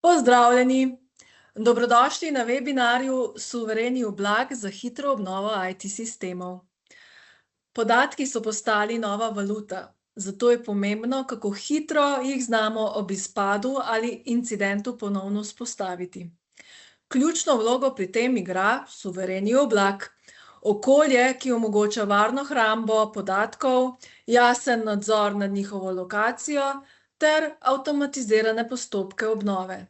Pozdravljeni! Dobrodošli na webinarju Suvereni oblak za hitro obnovo IT sistemov. Podatki so postali nova valuta, zato je pomembno, kako hitro jih znamo ob izpadu ali incidentu ponovno vzpostaviti. Ključno vlogo pri tem igra suvereni oblak, okolje, ki omogoča varno hrambo podatkov, jasen nadzor nad njihovo lokacijo ter avtomatizirane postopke obnove.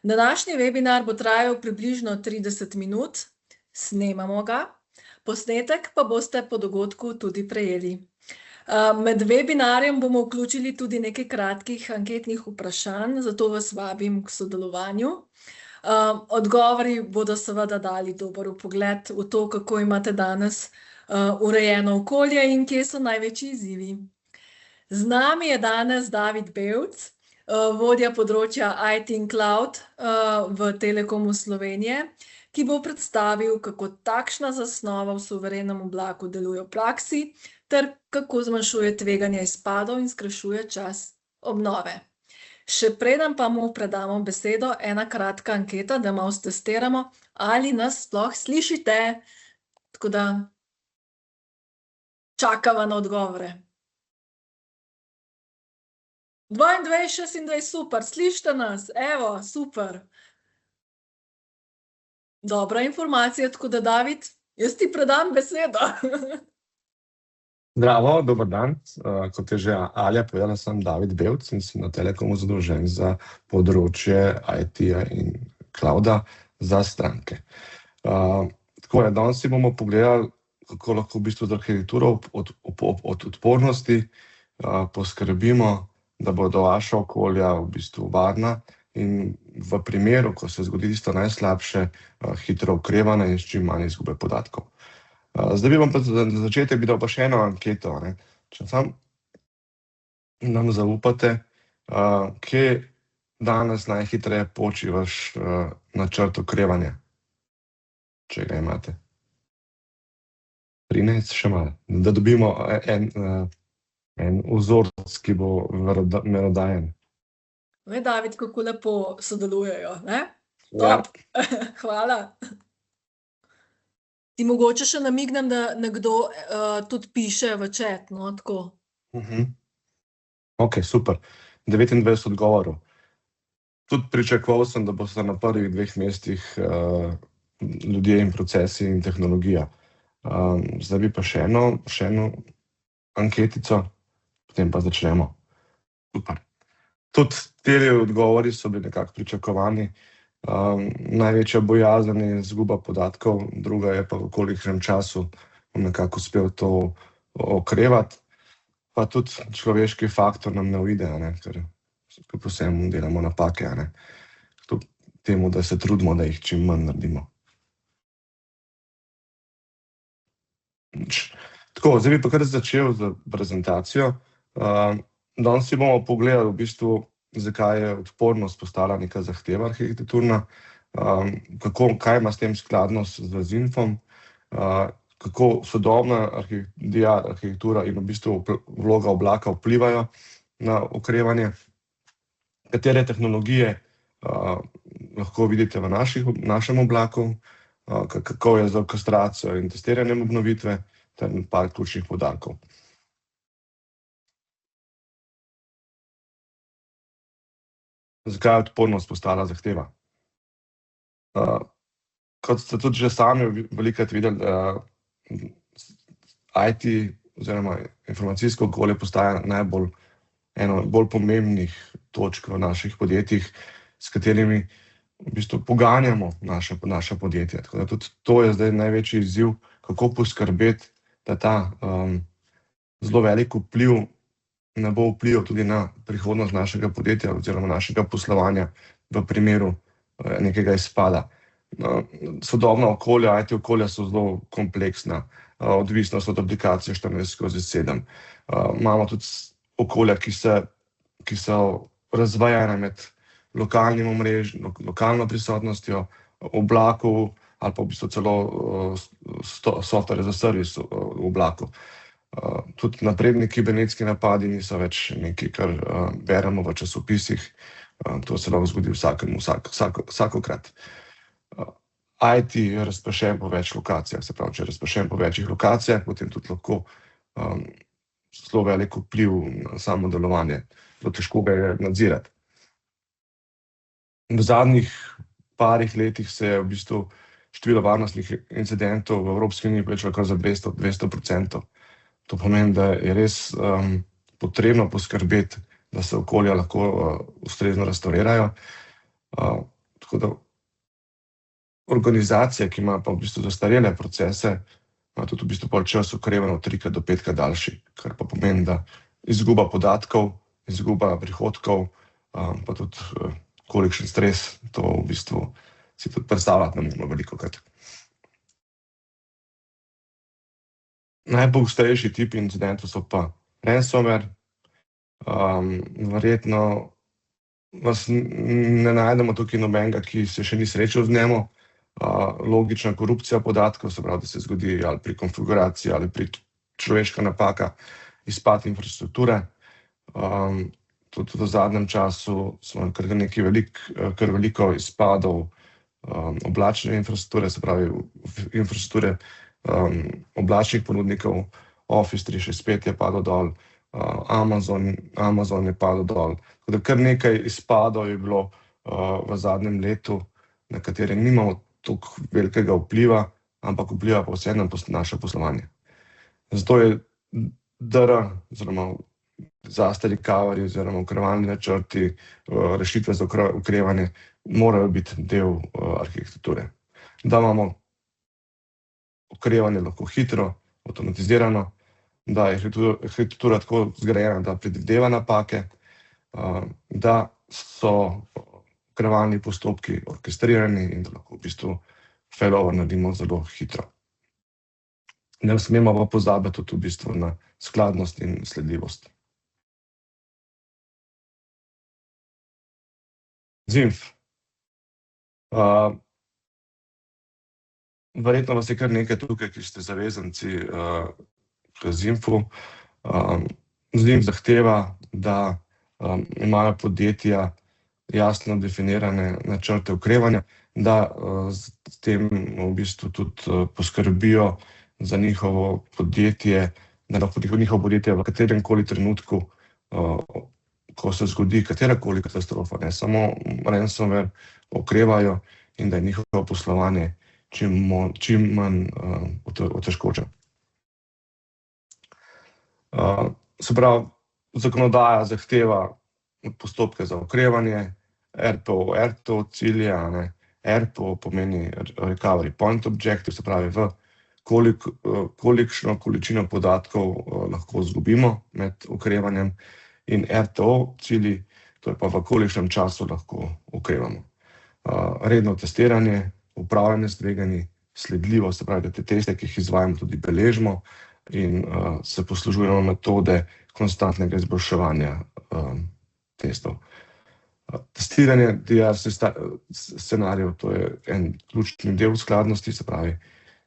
Današnji webinar bo trajal približno 30 minut, snemamo ga, posnetek pa boste po dogodku tudi prejeli. Med webinarjem bomo vključili tudi nekaj kratkih anketnih vprašanj, zato vas vabim k sodelovanju. Odgovori bodo seveda dali dober vpogled v to, kako imate danes urejeno okolje in kje so največji izzivi. Z nami je danes David Bevc, vodja področja IT in Cloud v Telekomu Slovenije, ki bo predstavil, kako takšna zasnova v suverenem oblaku deluje v praksi ter kako zmanjšuje tveganje izpadov in skrajšuje čas obnove. Še preden pa mu predamo besedo, ena kratka anketa, da malo stestiramo, ali nas sploh slišite. Tako da čakava na odgovore. 22, 26, super, slišite nas, evo, super. Dobra informacija, tako da David, jaz ti predam besedo. Zdravo, dober dan. Kot je že Alja povedala, sem David Bevc in sem na Telekomu zadolžen za področje IT-ja in clouda za stranke. Tako je, danes si bomo pogledali, kako lahko v bistvu z arhitekturo od odpornosti poskrbimo, da bodo vaša okolja v bistvu varna in v primeru, ko se zgodi tisto najslabše, hitro okrevane in s čim manj izgube podatkov. Zdaj bi vam pa za začetek bi dal pa še eno anketo, ne. Če sam nam zaupate, kje danes najhitreje poči vaš načrt okrevanja, če ga imate. 13, še malo, da dobimo en vzorec, ki bo merodajen. Ve, David, kako lepo sodelujejo, ne? Ja. Top, hvala. Ti mogoče še namignem, da nekdo tudi piše v chat, no, tako. Okej, super. 29 odgovorov. Tudi pričakoval sem, da boste na prvih dveh mestih ljudje in procesi in tehnologija. Zdaj bi pa še eno anketico, potem pa začnemo. Super. Tudi teli odgovori so bili nekako pričakovani. Največja bojazen je izguba podatkov, druga je pa v kolikšnem času bom nekako uspel to okrevati. Pa tudi človeški faktor nam ne uide, ne, ker kljub vsemu delamo napake, ne. Kljub temu, da se trudimo, da jih čim manj naredimo. Tako, zdaj bi pa kar začel z prezentacijo. Danes si bomo pogledali v bistvu, zakaj je odpornost postala neka zahteva arhitekturna, kaj ima s tem skladnost z ZINFom, kako sodobna arhitektura in v bistvu vloga oblaka vplivajo na okrevanje, katere tehnologije lahko vidite v našem oblaku, kako je z orkestracijo in testiranjem obnovitve ter par ključnih poudarkov. Zakaj je odpornost postala zahteva? Kot ste tudi že sami velikokrat videli, IT oziroma informacijsko okolje postaja eno bolj pomembnih točk v naših podjetjih, s katerimi v bistvu poganjamo naša podjetja. Tako da tudi to je zdaj največji izziv, kako poskrbeti, da ta zelo velik vpliv ne bo vplival tudi na prihodnost našega podjetja oziroma našega poslovanja v primeru nekega izpada. Sodobna okolja, IT okolja so zelo kompleksna, odvisnost od aplikacije 24/7. Imamo tudi okolja, ki so razvejana med lokalnim omrežjem, lokalno prisotnostjo, oblaku ali pa v bistvu celo software as a service v oblaku. Tudi napredni kibernetski napadi niso več nekaj, kar beremo v časopisih. To se lahko zgodi vsakokrat. IT je razpršen po več lokacijah, se pravi, če je razpršen po večjih lokacijah, potem tudi lahko zelo velik vpliv na samo delovanje. Zelo težko ga je nadzirati. V zadnjih parih letih se je v bistvu število varnostnih incidentov v Evropski uniji povečalo kar za 200%. To pomeni, da je res potrebno poskrbeti, da se okolja lahko ustrezno restaurirajo. Tako da organizacija, ki ima pa v bistvu zastarele procese, ima tudi v bistvu pol čas okrevanja 3 do 5 daljši, kar pa pomeni, da izguba podatkov, izguba prihodkov, pa tudi kolikšen stres, to v bistvu si tudi predstavljati ne moremo velikokrat. Najpogostejši tipi incidentov so pa ransomware. Verjetno vas ne najdemo tukaj nobenega, ki se še ni srečal z njim. Logična korupcija podatkov, se pravi, da se zgodi ali pri konfiguraciji ali pri človeška napaka, izpad infrastrukture. Tudi v zadnjem času smo kar veliko izpadov oblačne infrastrukture, se pravi infrastrukture oblačnih ponudnikov. Office 365 je padel dol, Amazon je padel dol. Tako da kar nekaj izpadov je bilo v zadnjem letu, na katere nimamo toliko velikega vpliva, ampak vpliva pa vseeno na naše poslovanje. Zato je DR oziroma disaster recovery oziroma okrevalni načrti, rešitve za okrevanje morajo biti del arhitekture. Da imamo okrevanje lahko hitro, avtomatizirano, da je arhitektura tako zgrajena, da predvideva napake, da so okrevalni postopki orkestrirani in da lahko v bistvu failover naredimo zelo hitro. Ne smemo pa pozabiti tudi v bistvu na skladnost in sledljivost. ZINF. Verjetno vas je kar nekaj tukaj, ki ste zavezanci k ZINF-u. ZINF zahteva, da imajo podjetja jasno definirane načrte okrevanja, da s tem v bistvu tudi poskrbijo za njihovo podjetje, da lahko njihovo podjetje v kateremkoli trenutku, ko se zgodi katerakoli katastrofa, ne samo ransomware, okrevajo in da je njihovo poslovanje čim manj otežkoča. Se pravi, zakonodaja zahteva postopke za okrevanje, RPO, RTO cilje, RPO pomeni Recovery Point Objective, se pravi, v kolikšno količino podatkov lahko izgubimo med okrevanjem, in RTO cilji, to je pa v kolikšnem času lahko okrevamo. Redno testiranje, upravljanje s tveganji, sledljivost, se pravi, da te teste, ki jih izvajamo, tudi beležimo in se poslužujemo metode konstantnega izboljševanja testov. Testiranje DR scenarijev, to je en ključni del skladnosti, se pravi,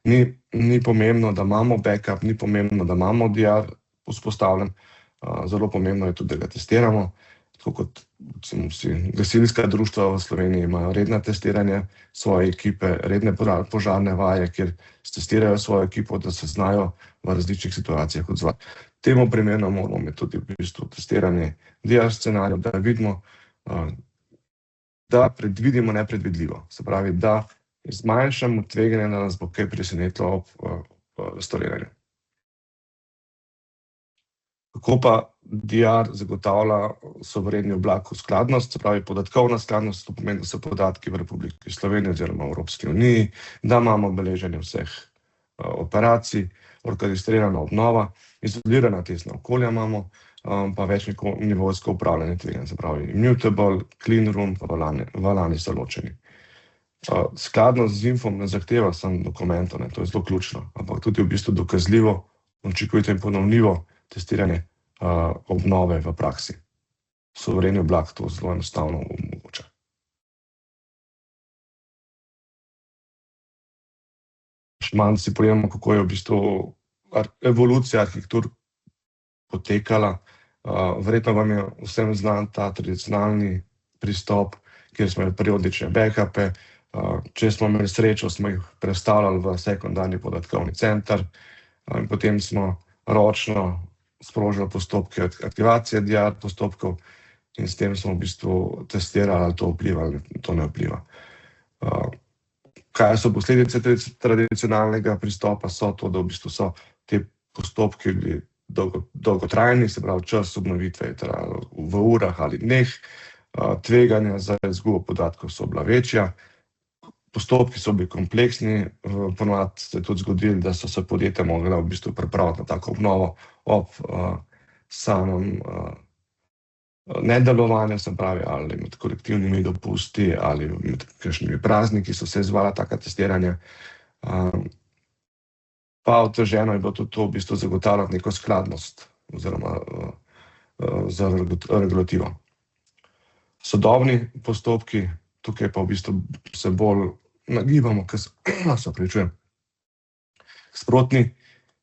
ni pomembno, da imamo backup, ni pomembno, da imamo DR vzpostavljen, zelo pomembno je tudi, da ga testiramo. Tako kot gasilska društva v Sloveniji imajo redna testiranja svoje ekipe, redne požarne vaje, kjer testirajo svojo ekipo, da se znajo v različnih situacijah odzvati. Temu primerno moramo imeti tudi v bistvu testiranje DR scenarijev, da vidimo, da predvidimo nepredvidljivo. Se pravi, da zmanjšamo tveganje, da nas bo kaj presenetilo ob restauriranju. Kako pa DR zagotavlja sovereni oblak skladnost, se pravi podatkovna skladnost, to pomeni, da so podatki v Republiki Sloveniji oziroma v Evropski uniji, da imamo beleženje vseh operacij, orkestrirana obnova, izolirana testna okolja imamo, pa večnivojsko upravljanje tveganj, se pravi immutable, clean room, pa valani so ločeni. Skladnost z ZINF-om ne zahteva samo dokumentov, to je zelo ključno, ampak tudi v bistvu dokazljivo, učinkovito in ponovljivo testiranje obnove v praksi. Sovereni oblak to zelo enostavno omogoča. Še manj si pogledamo, kako je v bistvu evolucija arhitektur potekala. Verjetno vam je vsem znan ta tradicionalni pristop, kjer smo imeli periodične backupe. Če smo imeli srečo, smo jih prestavljali v sekundarni podatkovni center in potem smo ročno sprožili postopke aktivacije DR postopkov in s tem smo v bistvu testirali, ali to vpliva ali to ne vpliva. Kaj so posledice tradicionalnega pristopa? So to, da v bistvu so te postopke bili dolgotrajni, se pravi čas obnovitve je trajal v urah ali dneh, tveganja za izgubo podatkov so bila večja, postopki so bili kompleksni, ponovadi se je tudi zgodilo, da so se podjetja mogla v bistvu pripraviti na tako obnovo ob samem nedelovanju, se pravi, ali med kolektivnimi dopusti ali med kakšnimi prazniki so se izvala taka testiranja. Pa oteženo je bilo tudi to v bistvu zagotavljati neko skladnost oziroma za regulativo. Sodobni postopki, tukaj pa v bistvu se bolj nagibamo k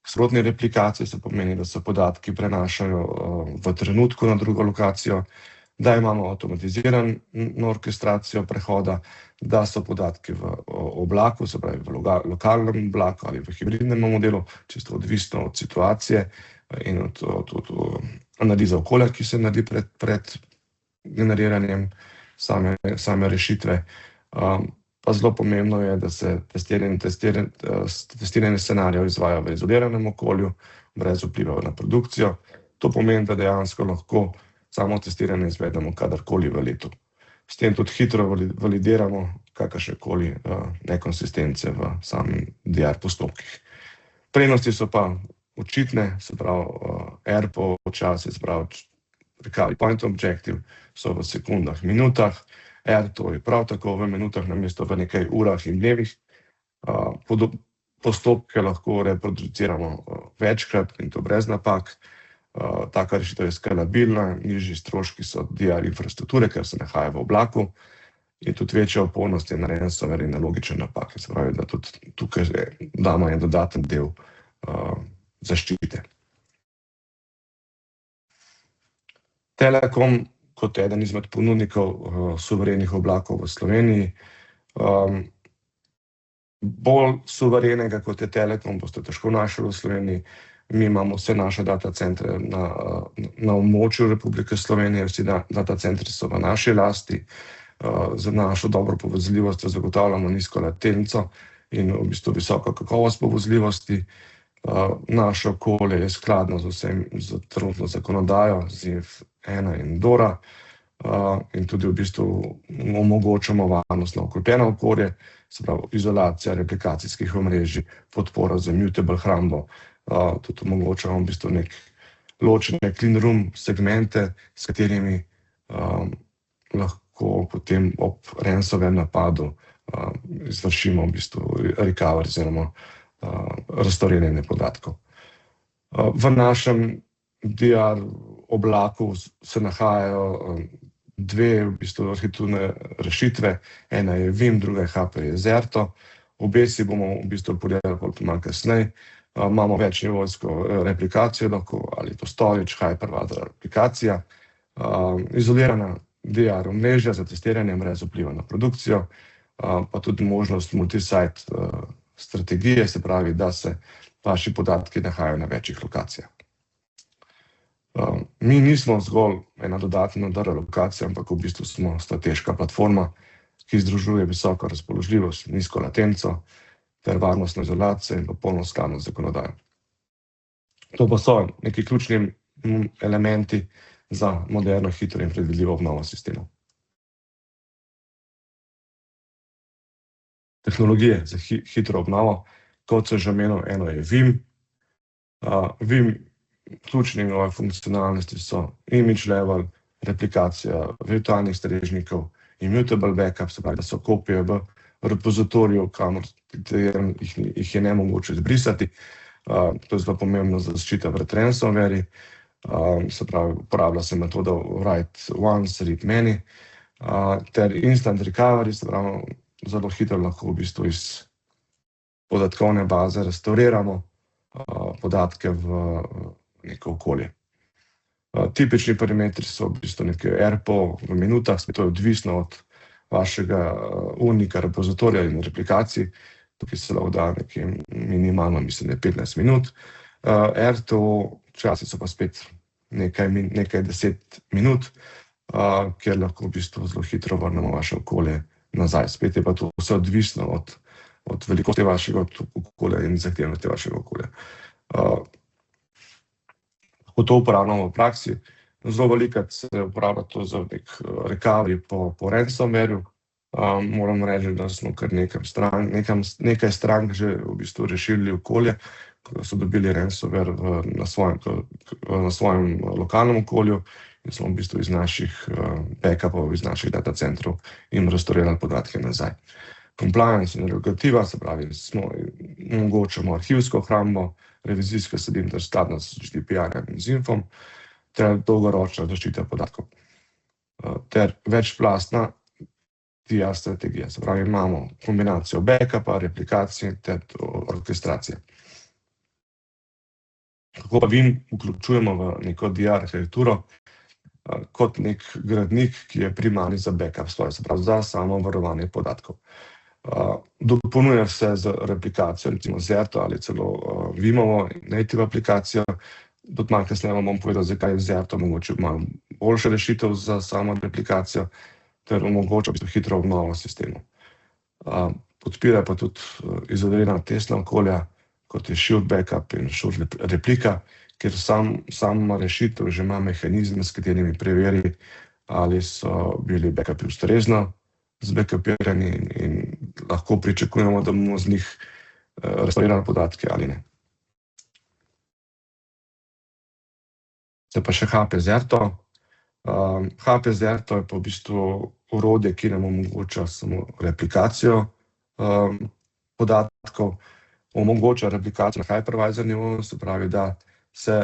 sprotni replikaciji, se pomeni, da se podatki prenašajo v trenutku na drugo lokacijo, da imamo avtomatizirano orkestracijo prehoda, da so podatki v oblaku, se pravi v lokalnem oblaku ali v hibridnem modelu, čisto odvisno od situacije in od analize okolja, ki se naredi pred generiranjem same rešitve. Pa zelo pomembno je, da se testiranje scenarijev izvaja v izoliranem okolju, brez vpliva na produkcijo. To pomeni, da dejansko lahko samo testiranje izvedemo kadarkoli v letu. S tem tudi hitro validiramo kakršnekoli nekonsistence v samih DR postopkih. Prednosti so pa očitne, se pravi ERPO časi, se pravi Recovery Point Objective so v sekundah, minutah, to je prav tako v minutah namesto v nekaj urah in dnevih. Postopke lahko reproduciramo večkrat in to brez napak. Taka rešitev je skalabilna, nižji stroški so DR infrastrukture, ker se nahaja v oblaku in tudi večja odpornost je na ransomware in na logične napake. Se pravi, da tudi tukaj damo en dodaten del zaščite. Telekom kot eden izmed ponudnikov suverenih oblakov v Sloveniji. Bolj suverenega kot je Telekom boste težko našli v Sloveniji. Mi imamo vse naše datacentre na območju Republike Slovenije, vsi datacentri so v naši lasti. Za našo dobro povezljivost zagotavljamo nizko latenco in v bistvu visoko kakovost povezljivosti. Naše okolje je skladno z trenutno zakonodajo, ZIF-1 in DORA in tudi v bistvu omogočamo varnostno okrepljeno okolje, se pravi izolacija replikacijskih omrežij, podpora za mutable hrambo, tudi omogočamo v bistvu nek ločene clean room segmente, s katerimi lahko potem ob ransomware napadu izvršimo v bistvu recovery oziroma restavriranje podatkov. V našem DR oblaku se nahajajo dve v bistvu arhitekturne rešitve, ena je Vim, druga je HPE Zerto. Obe si bomo v bistvu pogledali malo kasneje. Imamo večnivojsko replikacijo, lahko ali to storage, hypervisor aplikacija, izolirana DR omrežja za testiranje brez vpliva na produkcijo, pa tudi možnost multi-site strategije, se pravi, da se vaši podatki nahajajo na večjih lokacijah. Mi nismo zgolj ena dodatna DR lokacija, ampak v bistvu smo strateška platforma, ki združuje visoko razpoložljivost, nizko latenco ter varnostno izolacijo in popolno skladnost z zakonodajo. To pa so neki ključni elementi za moderno, hitro in predvidljivo obnovo sistemov. Tehnologije za hitro obnovo, kot sem že omenil, eno je Vim. Vim, ključne njegove funkcionalnosti so image level, replikacija virtualnih strežnikov, immutable backup, se pravi, da so kopije v repozitoriju, kamor jih je nemogoče izbrisati. To je zelo pomembno za zaščito pred ransomware. Se pravi, uporablja se metoda write once, read many, ter instant recovery, se pravi, zelo hitro lahko v bistvu iz podatkovne baze restavriramo podatke v neko okolje. Tipični parametri so v bistvu nekaj AirPo v minutah, to je odvisno od vašega urnika, repozitorija in replikacij. Tukaj se lahko da nekaj minimalno, mislim, 15 minut. RTO časi so pa spet nekaj 10 minut, kjer lahko v bistvu zelo hitro vrnemo vaše okolje nazaj. Spet je pa to vse odvisno od velikosti vašega okolja in zahtevnosti vašega okolja. Ko to uporabljamo v praksi, zelo velikokrat se uporablja to za nek recovery po ransomwareu. Moram reči, da smo kar nekaj strank že v bistvu rešili okolje, ko so dobili ransomware na svojem lokalnem okolju in smo v bistvu iz naših backupov, iz naših data centrov jim restaurirali podatke nazaj. Compliance in regulativa, se pravi, omogočamo arhivsko hrambo, revizijske sledin ter skladnost z GDPR-jem in ZINFom, ter dolgoročna zaščita podatkov. Ter večplastna TIA strategija, se pravi, imamo kombinacijo backupa, replikacije ter orkestracije. Kako pa VIM vključujemo v neko DR arhitekturo kot nek gradnik, ki je primarni za backup sloje, se pravi, za samo varovanje podatkov. Dopolnjuje se z replikacijo, recimo Zerto ali celo Vimovo native aplikacijo. Tudi malo kasneje vam bom povedal, zakaj je Zerto mogoče malo boljša rešitev za samo replikacijo, ter omogoča hitro obnovo sistemov. Podpira pa tudi izolirana testna okolja, kot je Shield Backup in Shield Replika, kjer sama rešitev že ima mehanizme, s katerimi preveri, ali so bili backupi ustrezno zbackupirani in lahko pričakujemo, da bomo z njih restaurirali podatke ali ne. Zdaj pa še HP Zerto. HP Zerto je pa v bistvu orodje, ki nam omogoča samo replikacijo podatkov, omogoča replikacijo na hypervisor nivoju, se pravi, da se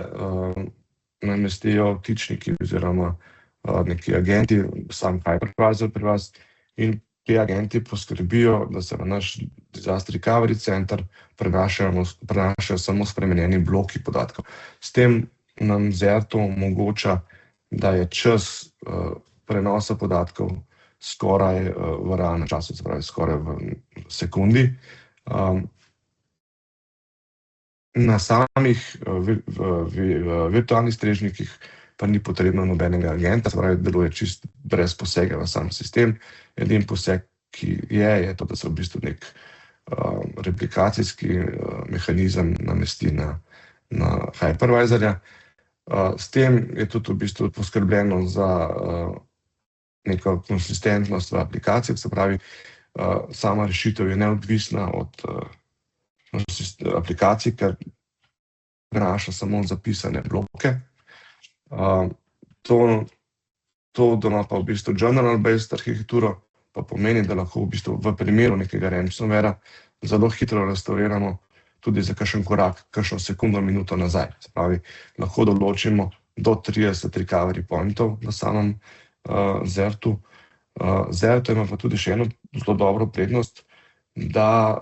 namestijo vtičniki oziroma neki agenti, sam hypervisor pri vas, in ti agenti poskrbijo, da se v naš disaster recovery center prenašajo samo spremenjeni bloki podatkov. S tem nam Zerto omogoča, da je čas prenosa podatkov skoraj v realnem času, se pravi skoraj v sekundi. Na samih virtualnih strežnikih pa ni potrebno nobenega agenta, se pravi, deluje čisto brez posega v sam sistem. Edini poseg, ki je to, da se v bistvu nek replikacijski mehanizem namesti na hypervisorja. S tem je tudi v bistvu poskrbljeno za neko konsistentnost v aplikaciji, se pravi, sama rešitev je neodvisna od aplikacij, ker prenaša samo zapisane bloke. To, da ima pa v bistvu general-based arhitekturo, pa pomeni, da lahko v bistvu v primeru nekega ransomwarea zelo hitro restauriramo tudi za kakšen korak, kakšno sekundo, minuto nazaj. Se pravi, lahko določimo do 30 recovery pointov na samem Zertu. Zerto ima pa tudi še eno zelo dobro prednost, da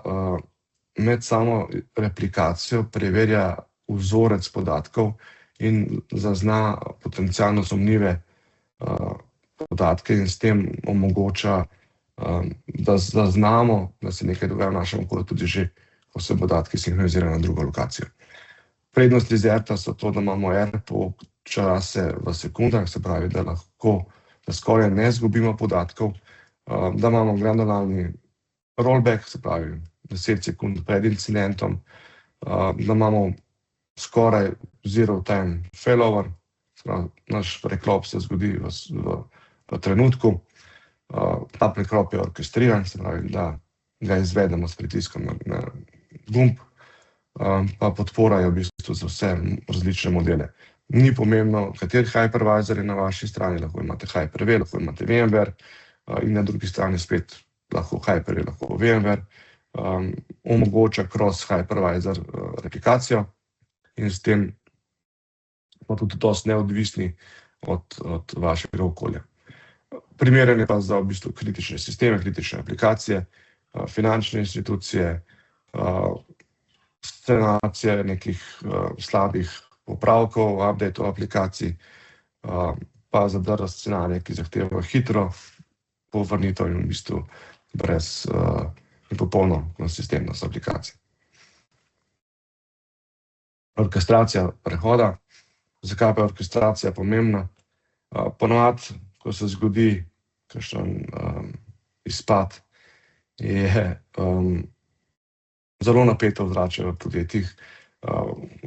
med samo replikacijo preverja vzorec podatkov in zazna potencialno sumljive podatke in s tem omogoča, da zaznamo, da se nekaj dogaja v našem okolju, tudi že, ko se podatki sinhronizirajo na drugo lokacijo. Prednosti Zerta so to, da imamo AirPo čase v sekundah, se pravi, da skoraj ne izgubimo podatkov, da imamo granularni rollback, se pravi 10 sekund pred incidentom, da imamo skoraj zero time failover, se pravi, naš preklop se zgodi v trenutku. Ta preklop je orkestriran, se pravi, da ga izvedemo s pritiskom na gumb, pa podpora je v bistvu za vse različne modele. Ni pomembno, kateri hypervisor je na vaši strani, lahko imate Hyper-V, lahko imate VMware in na drugi strani spet lahko Hyper-V, lahko VMware. Omogoča cross-hypervisor replikacijo in s tem pa tudi dosti neodvisni od vašega okolja. Primeren je pa za v bistvu kritične sisteme, kritične aplikacije, finančne institucije, sanacije nekih slabih popravkov, updateov aplikacij, pa zadržati scenarije, ki zahtevajo hitro povrnitev in v bistvu brez in popolno konsistentnost aplikacij. Orkestracija prehoda. Zakaj pa je orkestracija pomembna? Ponovadi, ko se zgodi kakšen izpad, je zelo napeto ozračje v podjetjih.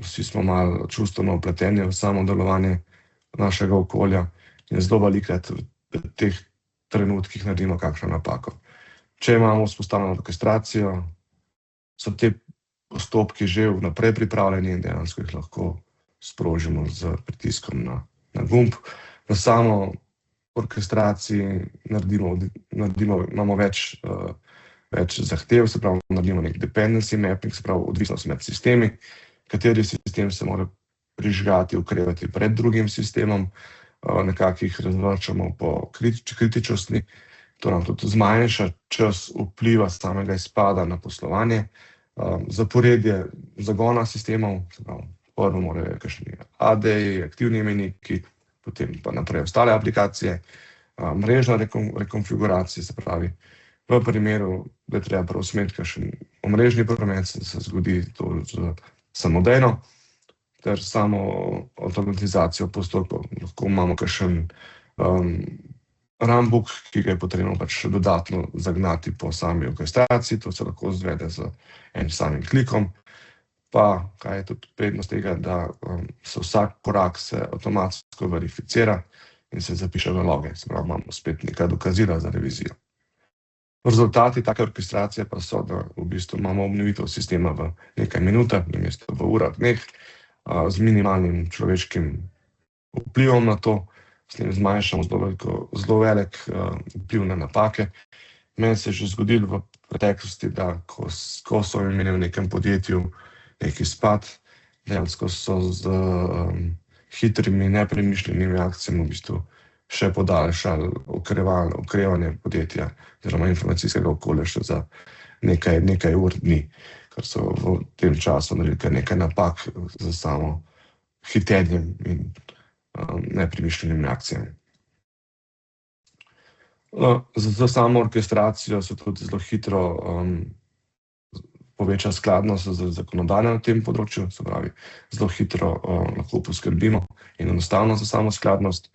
Vsi smo malo čustveno vpleteni v samo delovanje našega okolja in zelo velikokrat v teh trenutkih naredimo kakšno napako. Če imamo vzpostavljeno orkestracijo, so te postopki že vnaprej pripravljeni in dejansko jih lahko sprožimo z pritiskom na gumb. Na samo orkestraciji imamo več zahtev, se pravi, naredimo nek dependency mapping, se pravi, odvisnost med sistemi, kateri sistem se mora prižgati, ukrepati pred drugim sistemom, nekako jih razvrščamo po kritičnosti. To nam tudi zmanjša čas vpliva samega izpada na poslovanje. Zaporedje zagona sistemov, se pravi, prvo morajo kakšni AD-ji, aktivni imeniki, potem pa naprej ostale aplikacije, mrežna rekonfiguracija, se pravi, v primeru, da je treba preusmeriti kakšen omrežni promet, se zgodi to samodejno, ter samo avtomatizacijo postopkov. Lahko imamo kakšen runbook, ki ga je potrebno pač dodatno zagnati po sami orkestraciji, to se lahko izvede z enim samim klikom. Pa, kaj je tudi prednost tega, da se vsak korak se avtomatsko verificira in se zapiše v loge, se pravi, imamo spet neka dokazila za revizijo. Rezultati take orkestracije pa so, da v bistvu imamo obnovitev sistema v nekaj minutah, namesto v urah, dneh, z minimalnim človeškim vplivom na to, s tem zmanjšamo zelo velik vpliv na napake. Meni se je že zgodilo v preteklosti, da ko so imeli v nekem podjetju nek izpad, dejansko so z hitrimi, nepremišljenimi akcijami v bistvu še podaljšali okrevanje podjetja oziroma informacijskega okolja še za nekaj ur dni, ker so v tem času naredili kar nekaj napak za samo hitenjem in nepremišljenimi akcijami. Za samo orkestracijo se tudi zelo hitro poveča skladnost z zakonodajo na tem področju, se pravi, zelo hitro lahko poskrbimo in enostavno za samo skladnost,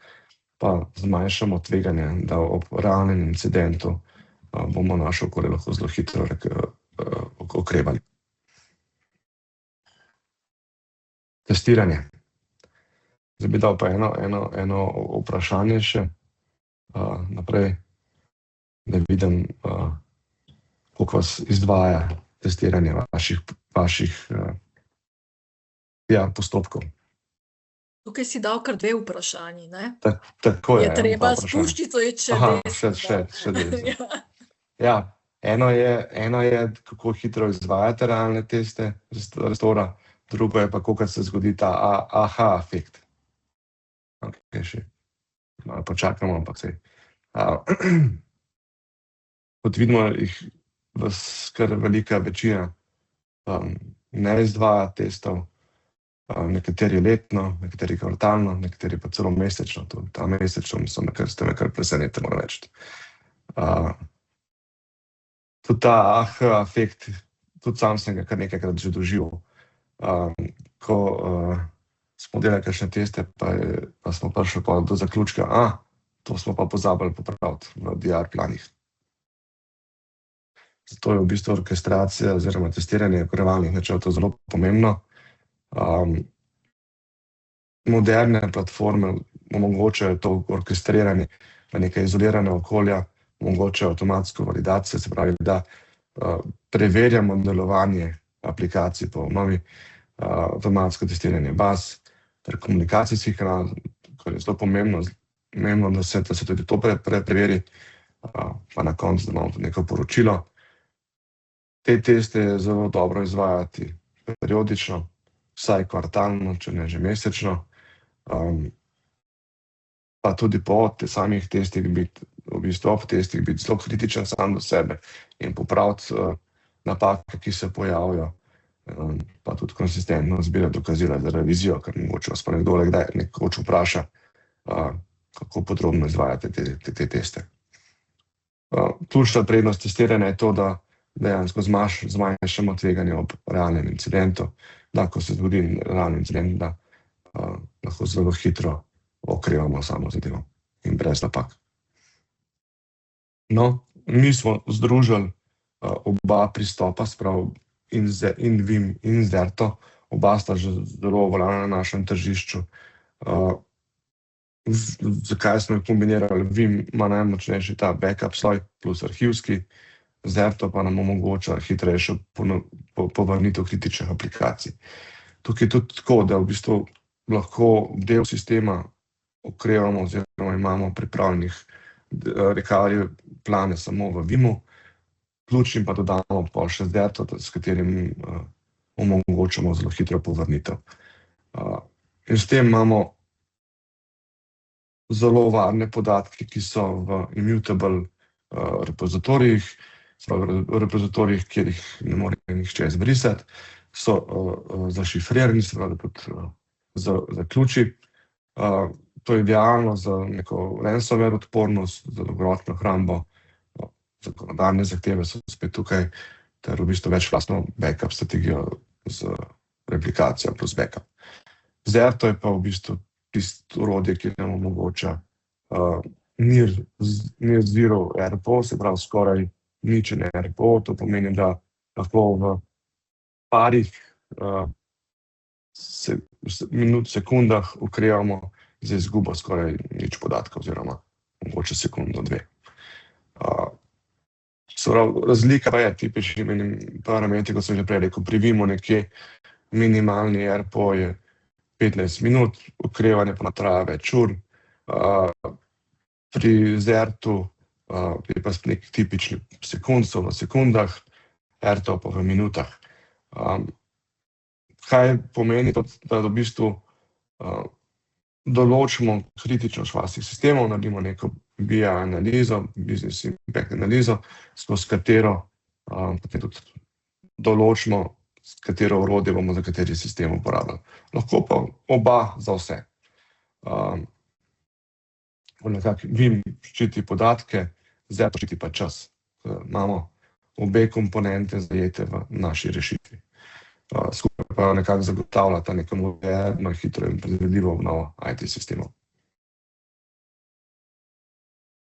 pa zmanjšamo tveganje, da ob realnem incidentu bomo naše okolje lahko zelo hitro okrevali. Testiranje. Zdaj bi dal pa eno vprašanje še naprej, da vidim, koliko vas izdvaja testiranje vaših postopkov. Tukaj si dal kar 2 vprašanji, ne? Tako je. Je treba s puščico iti še desno. Ja, eno je, kako hitro izvajate realne teste restora, drugo je pa, koliko se zgodi ta aha efekt. Ok, še malo počakamo, ampak saj. Kot vidimo, jih kar velika večina ne izvaja testov, nekateri letno, nekateri kvartalno, nekateri pa celo mesečno. Ta mesečno ste me kar presenetili, moram reči. Tudi ta aha efekt, tudi sam sem ga kar nekajkrat že doživel. Ko smo delali kakšne teste, pa smo prišli do zaključka, to smo pa pozabili popraviti v DR planih. Zato je v bistvu orkestracija oziroma testiranje okrevalnih načrtov zelo pomembno. Moderne platforme omogočajo to orkestriranje v neka izolirana okolja, omogočajo avtomatsko validacijo, se pravi, da preverjamo delovanje aplikacij po novi, avtomatsko testiranje baz ter komunikacijskih kanalov, kar je zelo pomembno, da se tudi to preveri, pa na koncu, da imamo neko poročilo. Te teste je zelo dobro izvajati periodično, vsaj kvartalno, če ne že mesečno, pa tudi po samih testih biti, v bistvu ob testih biti zelo kritičen sam do sebe in popraviti napake, ki se pojavijo, pa tudi konsistentno zbirati dokazila za revizijo, ker mogoče vas pa nekdo le kdaj nekoč vpraša, kako podrobno izvajate te teste. Ključna prednost testiranja je to, da dejansko zmanjšamo tveganje ob realnem incidentu, da ko se zgodi realni incident, da lahko zelo hitro okrevamo samo zadevo in brez napak. No, mi smo združili oba pristopa, sprav in Vim in Zerto, oba sta že zelo uveljavljena na našem tržišču. Zakaj smo jih kombinirali? Vim ima najmočnejši ta backup sloj plus arhivski, Zerto pa nam omogoča hitrejšo povrnitev kritičnih aplikacij. Tukaj je tudi tako, da v bistvu lahko del sistema okrevamo oziroma imamo pripravljenih recovery plane samo v Vimu, ključnim pa dodamo pa še Zerto, s katerim omogočamo zelo hitro povrnitev. In s tem imamo zelo varne podatke, ki so v immutable repozitorijih, v repozitorijih, kjer jih ne more nihče izbrisati, so zašifrirani, se pravi tudi za ključi. To je idealno za neko ransomware odpornost, za dolgoročno hrambo, zakonodajne zahteve so spet tukaj, ter v bistvu večplastno backup strategijo z replikacijo plus backup. Zerto je pa v bistvu tisto orodje, ki nam omogoča near zero RPO, se pravi skoraj ničene RPO, to pomeni, da lahko v parih sekundah okrevamo za izgubo skoraj nič podatkov oziroma mogoče sekundo, dve. Razlika pa je tipični parametri, kot sem že prej rekel, pri Vimu nekje minimalni RPO je 15 minut, okrevanje pa traja več ur. Pri Zertu je pa nek tipični sekund, so v sekundah, RTO pa v minutah. Kaj pomeni to, da v bistvu določimo kritičnost vaših sistemov, naredimo neko BI analizo, business impact analizo, skozi katero potem tudi določimo, katero orodje bomo za kateri sistem uporabljali. Lahko pa oba za vse. Nekako Vim ščiti podatke, Zerto ščiti pa čas. Imamo obe komponente zajete v naši rešitvi. Skupaj pa nekako zagotavljata neko moderno, hitro in predvidljivo obnovo IT sistemov.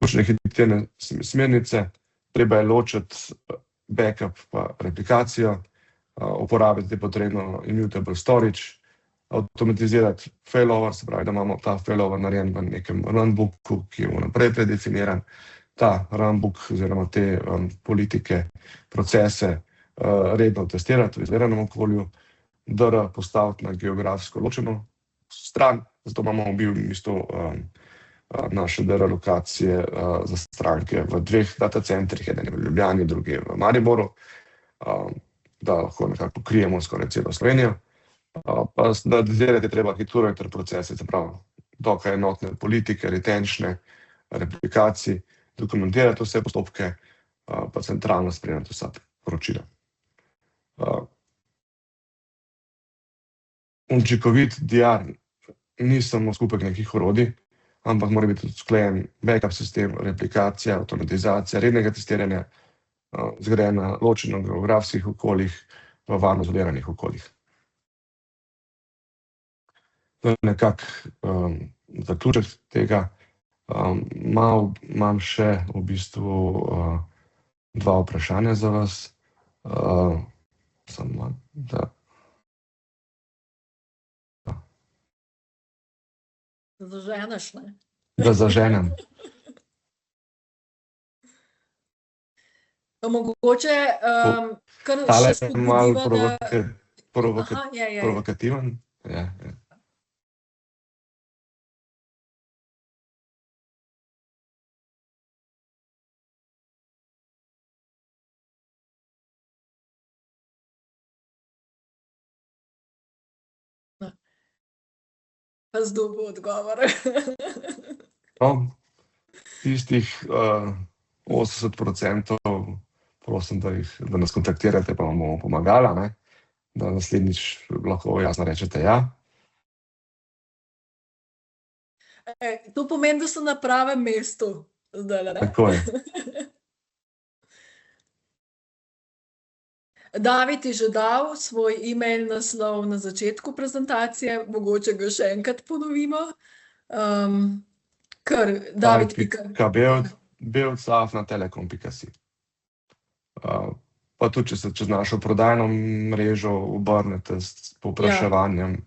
Ključne hitrejne smernice, treba je ločiti backup pa replikacijo, uporabiti je potrebno immutable storage, avtomatizirati failover, se pravi, da imamo ta failover narejen v nekem runbooku, ki je vnaprej predefiniran. Ta runbook oziroma te politike, procese redno testirati v izbiranem okolju, DR postaviti na geografsko ločeno stran, zato imamo v bistvu naše DR lokacije za stranke v dveh datacentrih, eden je v Ljubljani, drugi je v Mariboru, da lahko nekako pokrijemo skoraj celo Slovenijo. Pa da delati treba arhitekture procese, se pravi, dokaj enotne politike, retenčne, replikacij, dokumentirati vse postopke, pa centralno spremljati vsa poročila. Učinkovit DR ni samo skupek nekih orodij, ampak mora biti usklajen backup sistem, replikacija, avtomatizacija, rednega testiranja, zgrajen na ločeno geografskih okoljih, v varno izoliranih okoljih. To je nekako zaključek tega. Imam še v bistvu dva vprašanja za vas. Samo da... Da zaženeš, ne? Da zaženem. Mogoče kar Tale še je malo spodbudiva, da... provokativen. Ja. Pa zdobil odgovor. Tistih 80%, prosim, da nas kontaktirate, pa vam bomo pomagala. da naslednjič lahko jasno rečete ja. To pomeni, da so na pravem mestu zdajle, ne? Tako je. David je že dal svoj e-mail naslov na začetku prezentacije, mogoče ga še enkrat ponovimo. Kar david.bevc@telekom.si. Pa tudi, če se čez našo prodajno mrežo obrnete s povpraševanjem,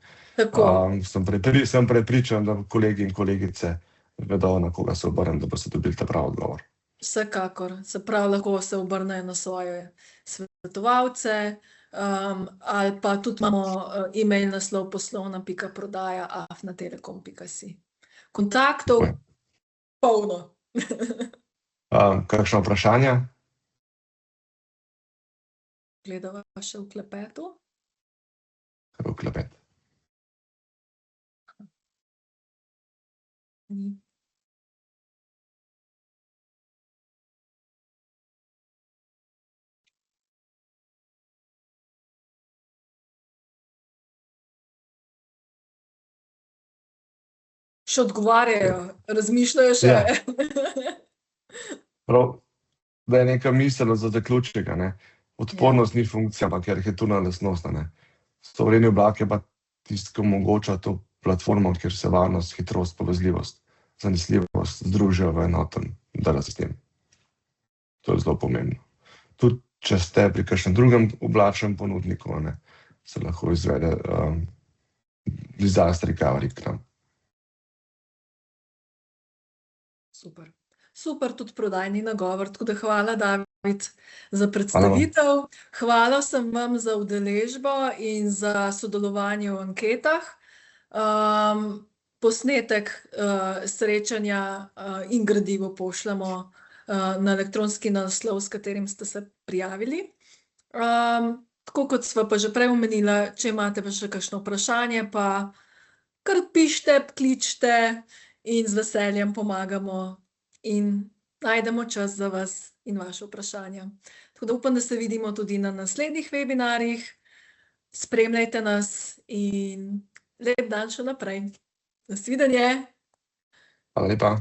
sem prepričan, da kolegi in kolegice vedo, na koga se obrnem, da boste dobili ta pravi odgovor. Vsekakor, se pravi, lahko se obrnejo na svoje svetovalce, ali pa tudi imamo e-mail naslov poslovna.prodaja@telekom.si. Kontaktov polno. Kakšno vprašanje? Gledava še v klepetu. V klepet. Ni. Še odgovarjajo, razmišljajo še. Ja. Prav, da je neka misel za zaključek, ne. Odpornost ni funkcija, ampak je arhitekturna lastnost, ne. Sovremeni oblak je pa tisti, ki omogoča to platformo, kjer se varnost, hitrost, povezljivost, zanesljivost združijo v enoten DL sistem. To je zelo pomembno. Tudi če ste pri kakšnem drugem oblačnem ponudniku, ne, se lahko izvede disaster recovery k nam. Super. Super tudi prodajni nagovor, tako da hvala, David, za predstavitev. Hvala vsem vam za udeležbo in za sodelovanje v anketah. Posnetek srečanja in gradivo pošljemo na elektronski naslov, s katerim ste se prijavili. Tako kot sva pa že prej omenila, če imate pa še kakšno vprašanje, pa kar pišite, kličite in z veseljem pomagamo in najdemo čas za vas in vaše vprašanja. Tako da upam, da se vidimo tudi na naslednjih webinarjih. Spremljajte nas in lep dan še naprej. Nasvidenje. Hvala lepa.